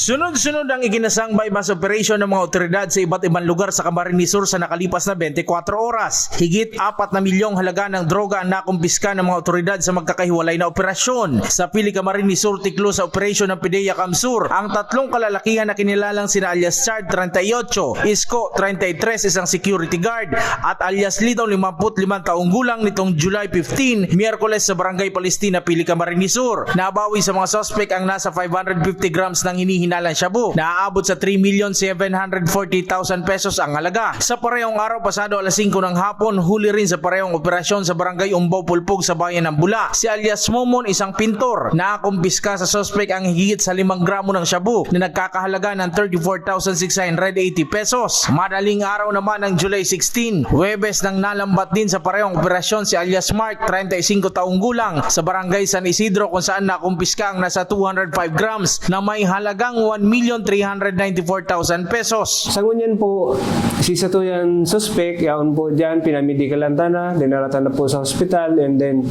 Sunod-sunod ang iginasang bypass operation ng mga otoridad sa iba't ibang lugar sa Camarines Sur sa nakalipas na 24 oras. Higit 4 na milyong halaga ng droga ang nakumpiska ng mga otoridad sa magkakahiwalay na operasyon. Sa Pili Camarines Sur, tiklo sa operasyon ng PIDEA Camsur, ang tatlong kalalakihan na kinilalang sina alias Chard 38, Isko 33, isang security guard, at alias Litaw 55 taong gulang nitong July 15, Miyerkules sa Barangay Palestina, Pili Camarines Sur. Nabawi sa mga suspect ang nasa 550 grams ng hinihinalang shabu na aabot sa 3,740,000 pesos ang halaga. Sa parehong araw, pasado alas 5 ng hapon, huli rin sa parehong operasyon sa Barangay Umbaw Pulpog sa bayan ng Bula si alias Momon, isang pintor. Nakumpiska sa suspect ang higit sa 5 gramo ng shabu na nagkakahalaga ng 34,680 pesos. Madaling araw naman ng July 16, Huwebes, nang nalambat din sa parehong operasyon si alias Mark, 35 taong gulang, sa Barangay San Isidro, kung saan nakumpiska ang nasa 205 grams na may halagang 1,394,000 pesos. Sa ngunyan po, si Satuyan suspect, yaon po dyan, pinamedikalan tana, dinaratan na po sa hospital, and then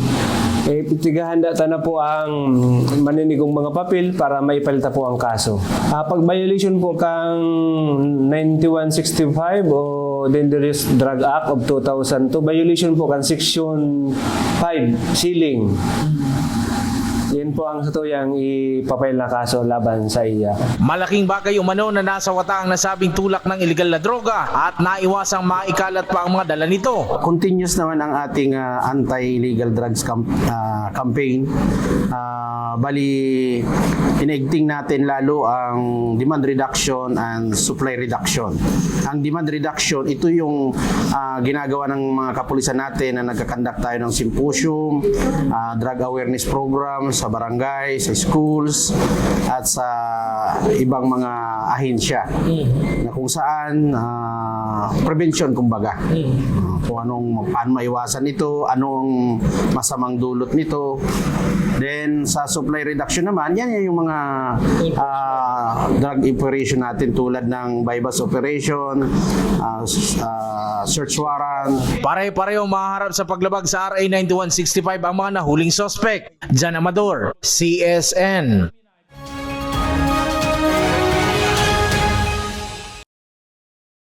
titigahanda na po ang maninigong mga papel para maipalita po ang kaso. Pag violation po kang 9165 o Dangerous Drug Act of 2002, violation po kang Section 5, sealing. Yan po ang satuyang ipapail na kaso laban sa iya. Malaking bagay umano na nasa wata ang nasabing tulak ng illegal na droga at naiwasang maikalat pa ang mga dala nito. Continuous naman ang ating anti-illegal drugs campaign. Bali, inigting natin lalo ang demand reduction and supply reduction. Ang demand reduction, ito yung ginagawa ng mga kapulisan natin na nagkakandak tayo ng symposium, drug awareness programs sa barangay, sa schools, at sa ibang mga ahensya na kung saan prevention kumbaga. Kung paano maiwasan ito, anong masamang dulot nito. Then sa supply reduction naman, yan yung mga drug operation natin tulad ng bypass operation, search warrant. Pare-pareho maharap sa paglabag sa RA 9165 ang mga nahuling suspect. Jan Amador, CSN.